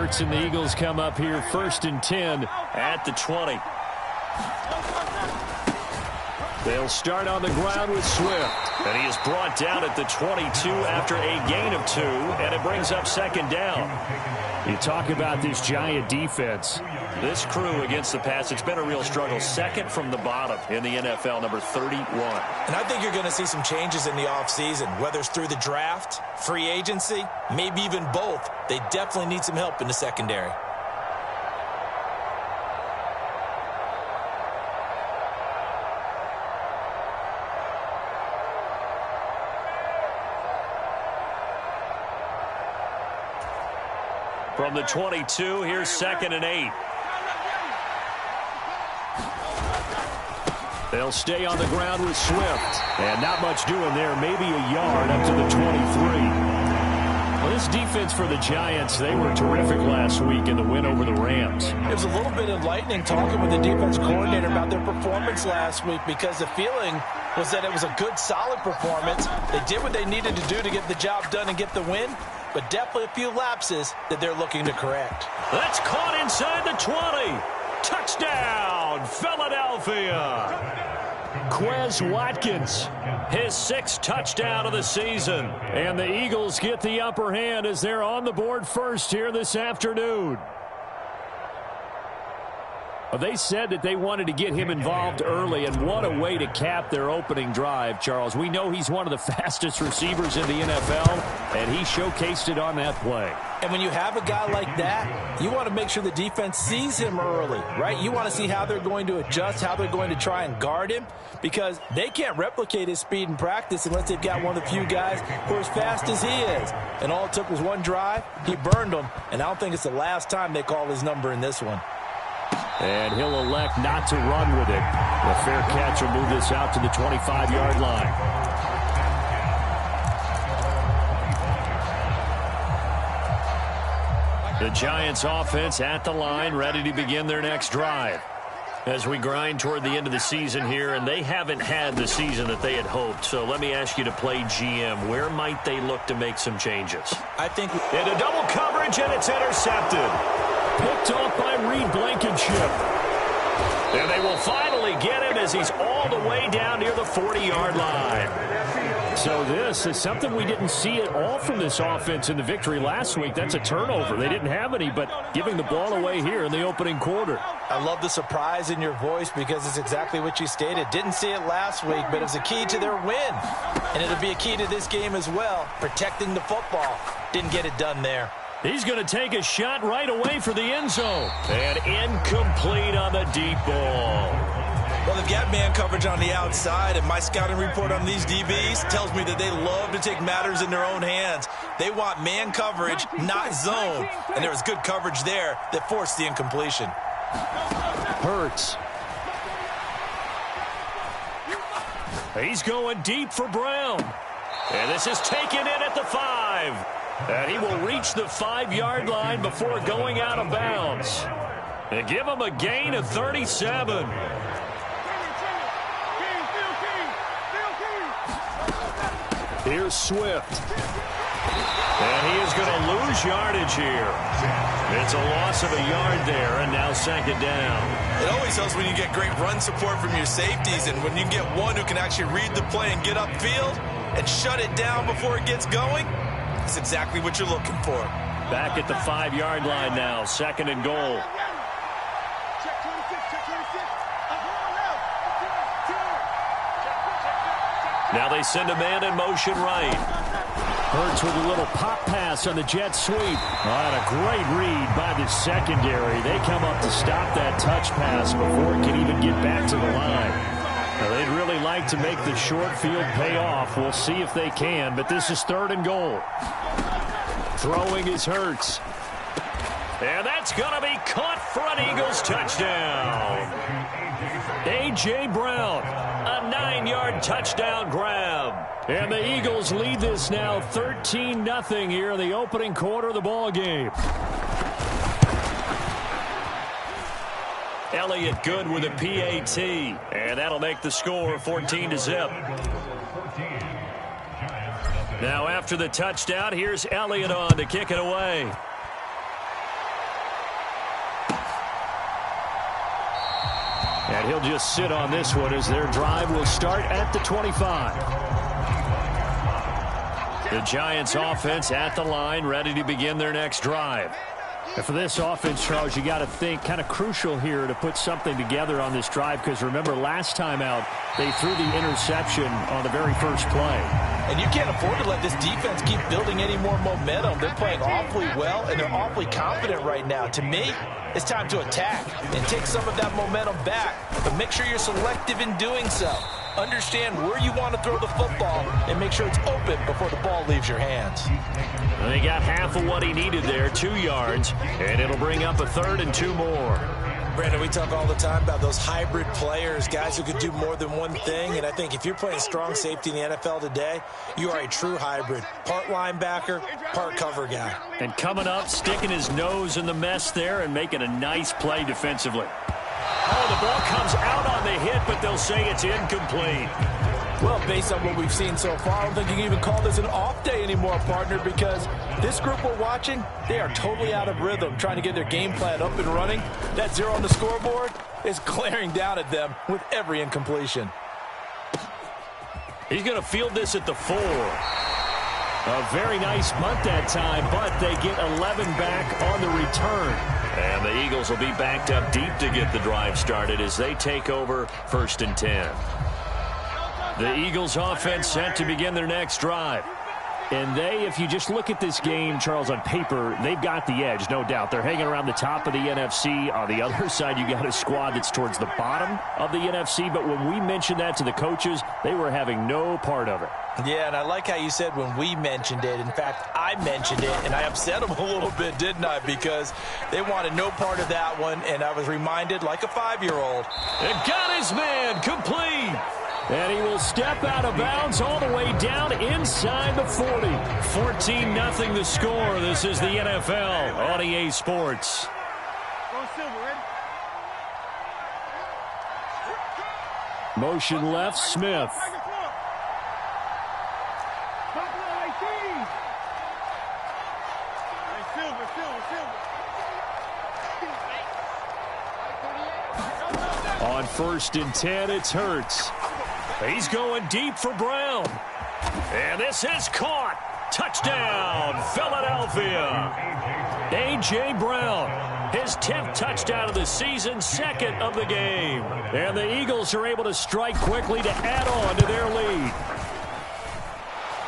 Hurts and the Eagles come up here 1st and 10 at the 20. They'll start on the ground with Swift. And he is brought down at the 22 after a gain of 2, and it brings up 2nd down. You talk about this Giant defense. This crew against the pass, it's been a real struggle. 2nd from the bottom in the NFL, number 31. And I think you're going to see some changes in the offseason, whether it's through the draft, free agency, maybe even both. They definitely need some help in the secondary. From the 22, here's 2nd and 8. They'll stay on the ground with Swift. And not much doing there. Maybe a yard up to the 23. Well, this defense for the Giants, they were terrific last week in the win over the Rams. It was a little bit enlightening talking with the defense coordinator about their performance last week, because the feeling was that it was a good, solid performance. They did what they needed to do to get the job done and get the win, but definitely a few lapses that they're looking to correct. That's caught inside the 20. Touchdown, Philadelphia. Quez Watkins, his 6th touchdown of the season. And the Eagles get the upper hand as they're on the board first here this afternoon. They said that they wanted to get him involved early, and what a way to cap their opening drive, Charles. We know he's one of the fastest receivers in the NFL, and he showcased it on that play. And when you have a guy like that, you want to make sure the defense sees him early, right? You want to see how they're going to adjust, how they're going to try and guard him, because they can't replicate his speed in practice unless they've got one of the few guys who are as fast as he is. And all it took was one drive. He burned them, and I don't think it's the last time they call his number in this one. And he'll elect not to run with it. The fair catch will move this out to the 25-yard line. The Giants offense at the line, ready to begin their next drive. As we grind toward the end of the season here, and they haven't had the season that they had hoped. So let me ask you to play GM. Where might they look to make some changes? I think into double coverage, and it's intercepted. Picked off by Reed Blankenship. And they will finally get him as he's all the way down near the 40-yard line. So this is something we didn't see at all from this offense in the victory last week. That's a turnover. They didn't have any, but giving the ball away here in the opening quarter. I love the surprise in your voice, because it's exactly what you stated. Didn't see it last week, but it was a key to their win. And it'll be a key to this game as well, protecting the football. Didn't get it done there. He's going to take a shot right away for the end zone. And incomplete on the deep ball. Well, they've got man coverage on the outside, and my scouting report on these DBs tells me that they love to take matters in their own hands. They want man coverage, not zone. And there was good coverage there that forced the incompletion. Hurts. He's going deep for Brown. And this is taken in at the 5. And he will reach the 5-yard line before going out of bounds. And give him a gain of 37. Here's Swift. And he is going to lose yardage here. It's a loss of a yard there, and now 2nd down. It always helps when you get great run support from your safeties, and when you get one who can actually read the play and get upfield and shut it down before it gets going. That's exactly what you're looking for. Back at the 5-yard line now, 2nd and goal. Now they send a man in motion right. Hurts with a little pop pass on the jet sweep. And a great read by the secondary. They come up to stop that touch pass before it can even get back to the line. Now, they'd really like to make the short field pay off. We'll see if they can, but this is 3rd and goal. Throwing is Hurts. And that's going to be caught for an Eagles touchdown. A.J. Brown, a 9-yard touchdown grab. And the Eagles lead this now 13-0 here in the opening quarter of the ball game. Elliott good with a PAT. And that'll make the score 14-0. Now after the touchdown, here's Elliott on to kick it away. And he'll just sit on this one as their drive will start at the 25. The Giants offense at the line, ready to begin their next drive. And for this offense, Charles, you got to think kind of crucial here to put something together on this drive, because remember last time out they threw the interception on the very first play. And you can't afford to let this defense keep building any more momentum. They're playing awfully well, and they're awfully confident right now. To me, it's time to attack and take some of that momentum back, but make sure you're selective in doing so. Understand where you want to throw the football and make sure it's open before the ball leaves your hands. Well, they got half of what he needed there, 2 yards, and it'll bring up a 3rd and 2 more. Brandon, we talk all the time about those hybrid players, guys who could do more than one thing, and I think if you're playing strong safety in the NFL today, you are a true hybrid. Part linebacker, part cover guy. And coming up, sticking his nose in the mess there and making a nice play defensively. Oh, the ball comes out on the hit, but they'll say it's incomplete. Well, based on what we've seen so far, I don't think you can even call this an off day anymore, partner, because this group we're watching, they are totally out of rhythm, trying to get their game plan up and running. That 0 on the scoreboard is glaring down at them with every incompletion. He's going to field this at the 4. A very nice bunt that time, but they get 11 back on the return. And the Eagles will be backed up deep to get the drive started as they take over 1st and 10. The Eagles offense set to begin their next drive. And they, if you just look at this game, Charles, on paper, they've got the edge, no doubt. They're hanging around the top of the NFC. On the other side, you got a squad that's towards the bottom of the NFC. But when we mentioned that to the coaches, they were having no part of it. Yeah, and I like how you said when we mentioned it. In fact, I mentioned it, and I upset them a little bit, didn't I? Because they wanted no part of that one, and I was reminded like a 5-year-old. And got his man complete. And he will step out of bounds all the way down inside the 40. 14-0 the score. This is the NFL on EA Sports. Motion left, Smith. On 1st and 10, it's Hurts. He's going deep for Brown. And this is caught. Touchdown, Philadelphia. A.J. Brown, his 10th touchdown of the season, 2nd of the game. And the Eagles are able to strike quickly to add on to their lead.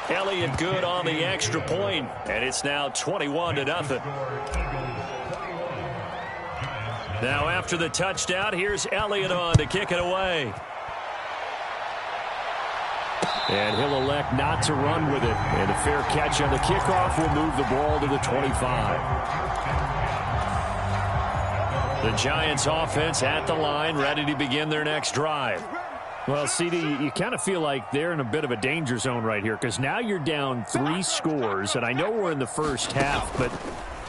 Elliott good on the extra point, and it's now 21-0. Now after the touchdown, here's Elliott on to kick it away. And he'll elect not to run with it. And a fair catch on the kickoff will move the ball to the 25. The Giants offense at the line, ready to begin their next drive. Well, CD, you kind of feel like they're in a bit of a danger zone right here, because now you're down 3 scores, and I know we're in the first half, but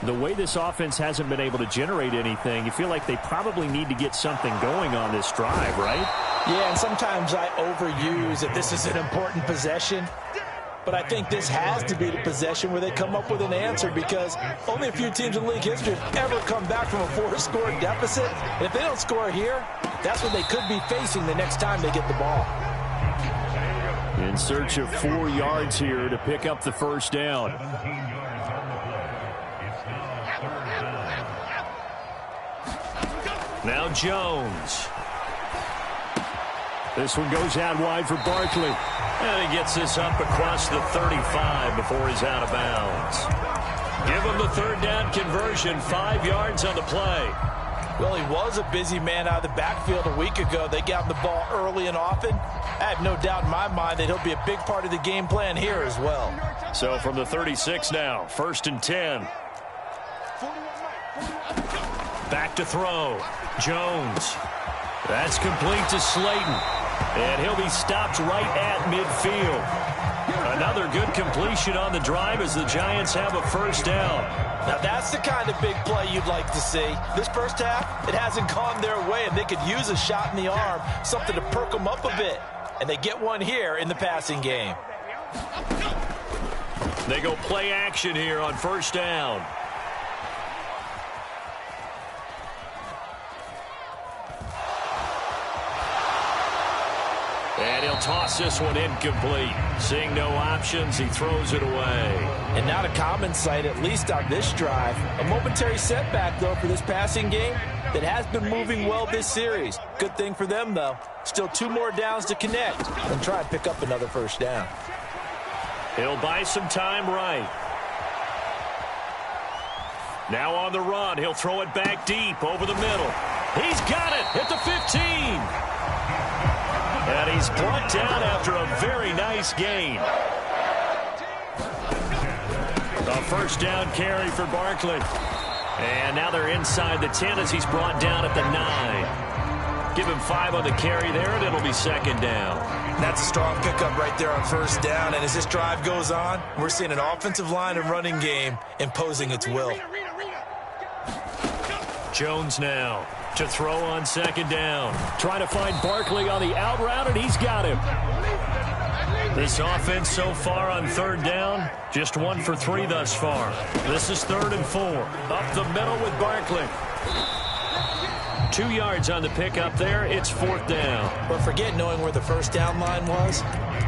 the way this offense hasn't been able to generate anything, you feel like they probably need to get something going on this drive, right? Yeah, and sometimes I overuse that this is an important possession. But I think this has to be the possession where they come up with an answer, because only a few teams in league history have ever come back from a 4-score deficit. And if they don't score here, that's what they could be facing the next time they get the ball. In search of 4 yards here to pick up the first down. Now Jones. This one goes out wide for Barkley. And he gets this up across the 35 before he's out of bounds. Give him the 3rd down conversion, 5 yards on the play. Well, he was a busy man out of the backfield a week ago. They got him the ball early and often. I have no doubt in my mind that he'll be a big part of the game plan here as well. So from the 36 now, 1st and 10. Back to throw. Jones. That's complete to Slayton. And he'll be stopped right at midfield. Another good completion on the drive as the Giants have a first down. Now that's the kind of big play you'd like to see. This first half, it hasn't gone their way, and they could use a shot in the arm, something to perk them up a bit. And they get one here in the passing game. They go play action here on 1st down. And he'll toss this one incomplete. Seeing no options, he throws it away. And not a common sight, at least on this drive. A momentary setback, though, for this passing game that has been moving well this series. Good thing for them, though. Still 2 more downs to connect and try and pick up another first down. He'll buy some time right. Now on the run, he'll throw it back deep over the middle. He's got it at the 15. And he's brought down after a very nice gain. A first down carry for Barkley. And now they're inside the 10 as he's brought down at the 9. Give him 5 on the carry there, and it'll be second down. That's a strong pickup right there on first down. And as this drive goes on, we're seeing an offensive line and running game imposing its will. Jones now to throw on second down. Trying to find Barkley on the out route, and he's got him. This offense so far on third down, just 1 for 3 thus far. This is 3rd and 4. Up the middle with Barkley. 2 yards on the pickup there. It's 4th down. But forget knowing where the first down line was.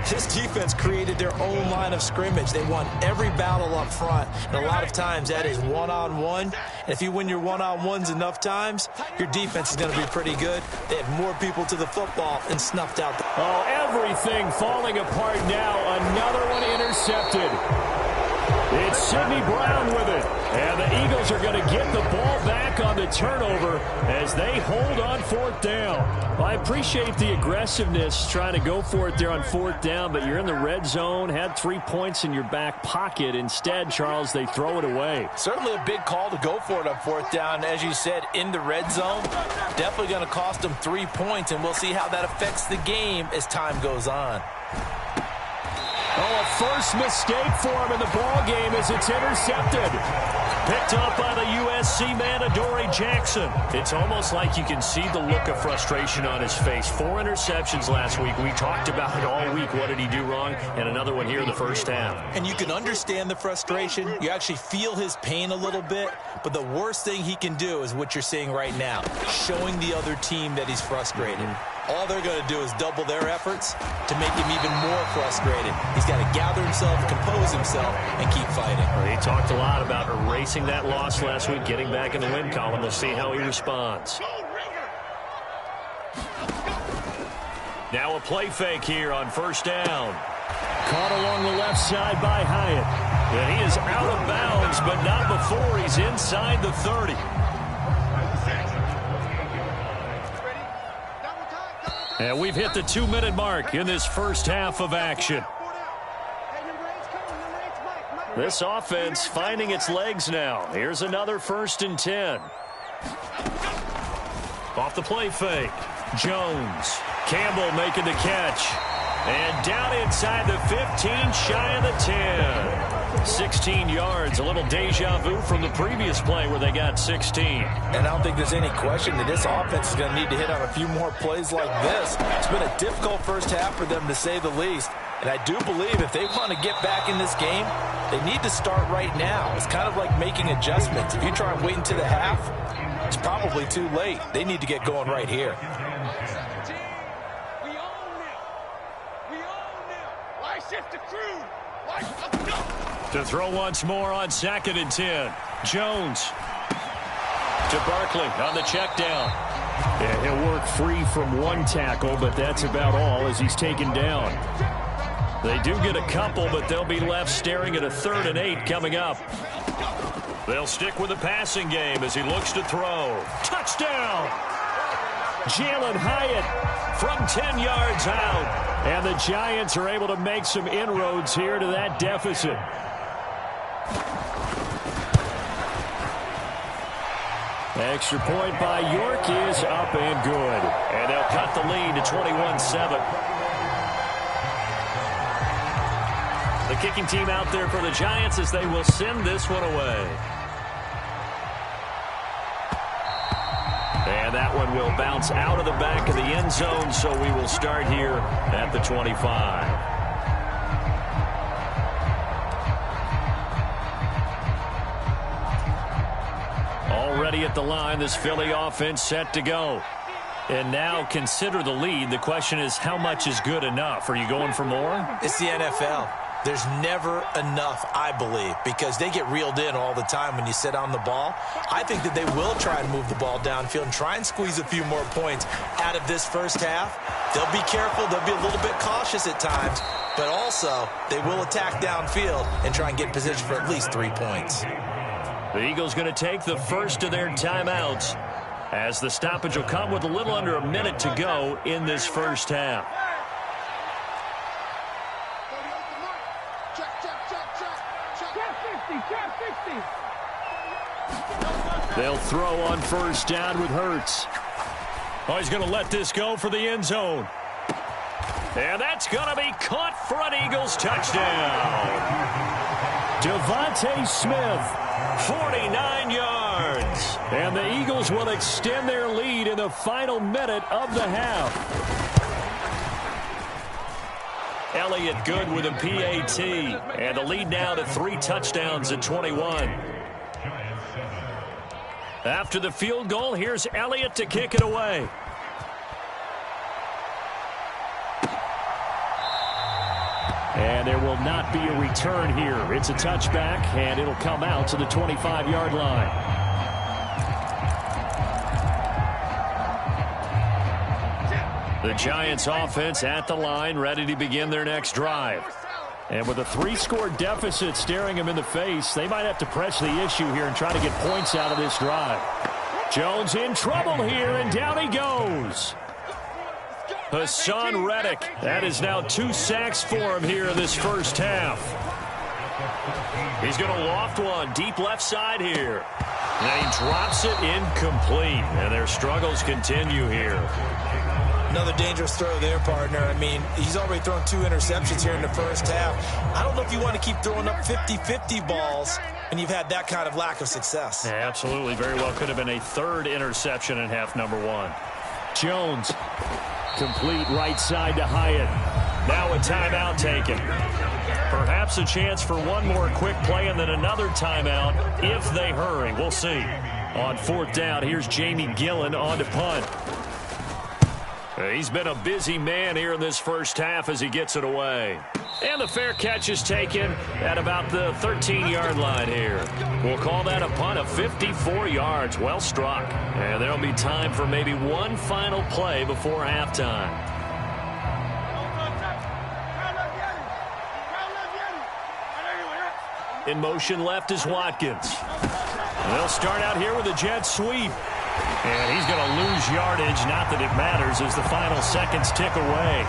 This defense created their own line of scrimmage. They won every battle up front. And a lot of times that is one-on-one. And if you win your one-on-ones enough times, your defense is going to be pretty good. They had more people to the football and snuffed out the... Oh, everything falling apart now. Another one intercepted. It's Sidney Brown with it. And the Eagles are going to get the ball back on the turnover as they hold on 4th down. Well, I appreciate the aggressiveness trying to go for it there on 4th down, but you're in the red zone, had 3 points in your back pocket. Instead, Charles, they throw it away. Certainly a big call to go for it on 4th down. As you said, in the red zone, definitely going to cost them 3 points, and we'll see how that affects the game as time goes on. Oh, a first mistake for him in the ball game as it's intercepted. Picked up by the USC man, Adoree Jackson. It's almost like you can see the look of frustration on his face. 4 interceptions last week. We talked about it all week. What did he do wrong? And another one here in the first half. And you can understand the frustration. You actually feel his pain a little bit. But the worst thing he can do is what you're seeing right now, showing the other team that he's frustrated. All they're going to do is double their efforts to make him even more frustrated. He's got to gather himself, compose himself, and keep fighting. Well, he talked a lot about erasing that loss last week, getting back in the win column. We'll see how he responds. Now a play fake here on first down. Caught along the left side by Hyatt. And he is out of bounds, but not before he's inside the 30. And we've hit the 2-minute mark in this first half of action. This offense finding its legs now. Here's another 1st and 10. Off the play fake. Jones. Campbell making the catch. And down inside the 15, shy of the 10. 16 yards, a little deja vu from the previous play where they got 16. And I don't think there's any question that this offense is going to need to hit on a few more plays like this. It's been a difficult first half for them, to say the least. And I do believe if they want to get back in this game, they need to start right now. It's kind of like making adjustments. If you try and wait until the half, it's probably too late. They need to get going right here. To throw once more on 2nd and 10. Jones to Barkley on the check down. Yeah, he'll work free from 1 tackle, but that's about all as he's taken down. They do get a couple, but they'll be left staring at a 3rd and 8 coming up. They'll stick with the passing game as he looks to throw. Touchdown! Jalen Hyatt from 10 yards out. And the Giants are able to make some inroads here to that deficit. Extra point by York is up and good. And they'll cut the lead to 21-7. The kicking team out there for the Giants as they will send this one away. And that one will bounce out of the back of the end zone, so we will start here at the 25. Already at the line, this Philly offense set to go. And now consider the lead. The question is, how much is good enough? Are you going for more? It's the NFL. There's never enough, I believe, because they get reeled in all the time when you sit on the ball. I think that they will try and move the ball downfield and try and squeeze a few more points out of this first half. They'll be careful. They'll be a little bit cautious at times, but also they will attack downfield and try and get in position for at least 3 points. The Eagles going to take the first of their timeouts as the stoppage will come with a little under a minute to go in this first half. They'll throw on first down with Hurts. Oh, he's going to let this go for the end zone. And that's going to be caught for an Eagles touchdown. Devontae Smith. 49 yards. And the Eagles will extend their lead in the final minute of the half. Elliott good with a PAT. And the lead now to 3 touchdowns at 21. After the field goal, here's Elliott to kick it away. And there will not be a return here. It's a touchback, and it'll come out to the 25-yard line. The Giants offense at the line, ready to begin their next drive. And with a 3-score deficit staring them in the face, they might have to press the issue here and try to get points out of this drive. Jones in trouble here, and down he goes. Hassan Reddick. That is now 2 sacks for him here in this first half. He's going to loft one deep left side here. And he drops it incomplete. And their struggles continue here. Another dangerous throw there, partner. I mean, he's already thrown 2 interceptions here in the first half. I don't know if you want to keep throwing up 50-50 balls when you've had that kind of lack of success. Yeah, absolutely. Very well could have been a 3rd interception in half number 1. Jones, complete right side to Hyatt. Now a timeout taken. Perhaps a chance for one more quick play and then another timeout if they hurry. We'll see. On 4th down, here's Jamie Gillen on to punt. He's been a busy man here in this first half as he gets it away. And the fair catch is taken at about the 13-yard line here. We'll call that a punt of 54 yards. Well struck. And there'll be time for maybe one final play before halftime. In motion left is Watkins. They'll start out here with a jet sweep. And he's going to lose yardage. Not that it matters as the final seconds tick away.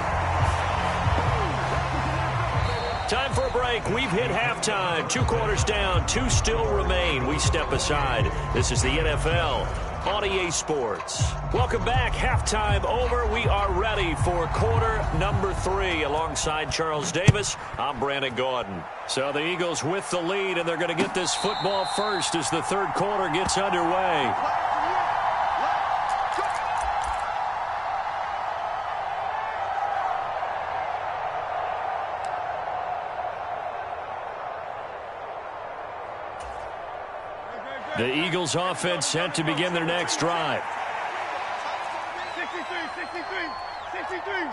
Time for a break. We've hit halftime. 2 quarters down. 2 still remain. We step aside. This is the NFL on EA Sports. Welcome back. Halftime over. We are ready for quarter number 3. Alongside Charles Davis, I'm Brandon Gaudin. So the Eagles with the lead, and they're going to get this football first as the 3rd quarter gets underway. The Eagles offense set to begin their next drive. 63.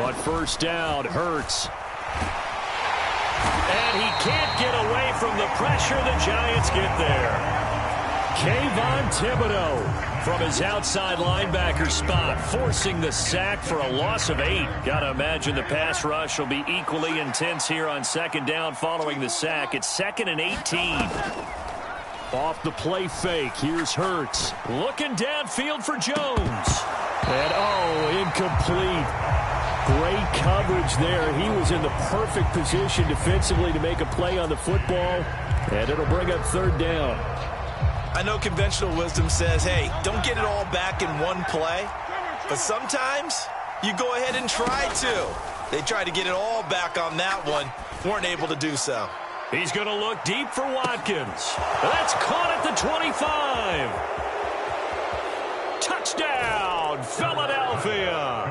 On first down, Hurts. And he can't get away from the pressure. The Giants get there. Kayvon Thibodeau from his outside linebacker spot, forcing the sack for a loss of 8. Got to imagine the pass rush will be equally intense here on 2nd down following the sack. It's 2nd and 18. Off the play fake, here's Hurts. Looking downfield for Jones. And incomplete. Great coverage there. He was in the perfect position defensively to make a play on the football. And it'll bring up 3rd down. I know conventional wisdom says, hey, don't get it all back in one play. But sometimes you go ahead and try to. They tried to get it all back on that one. Weren't able to do so. He's going to look deep for Watkins. That's caught at the 25. Touchdown, Philadelphia.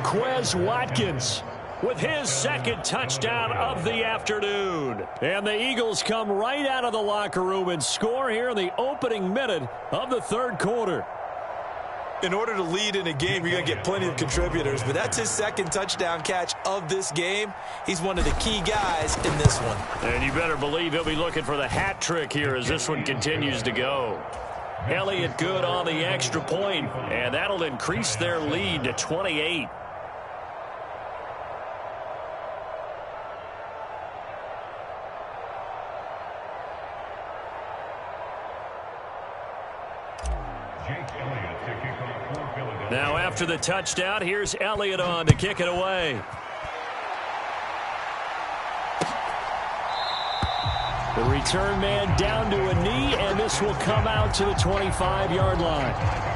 Quez Watkins with his second touchdown of the afternoon. And the Eagles come right out of the locker room and score here in the opening minute of the third quarter. In order to lead in a game, you're going to get plenty of contributors, but that's his second touchdown catch of this game. He's one of the key guys in this one. And you better believe he'll be looking for the hat trick here as this one continues to go. Elliott good on the extra point, and that'll increase their lead to 28. Now after the touchdown, here's Elliott on to kick it away. The return man down to a knee, and this will come out to the 25-yard line.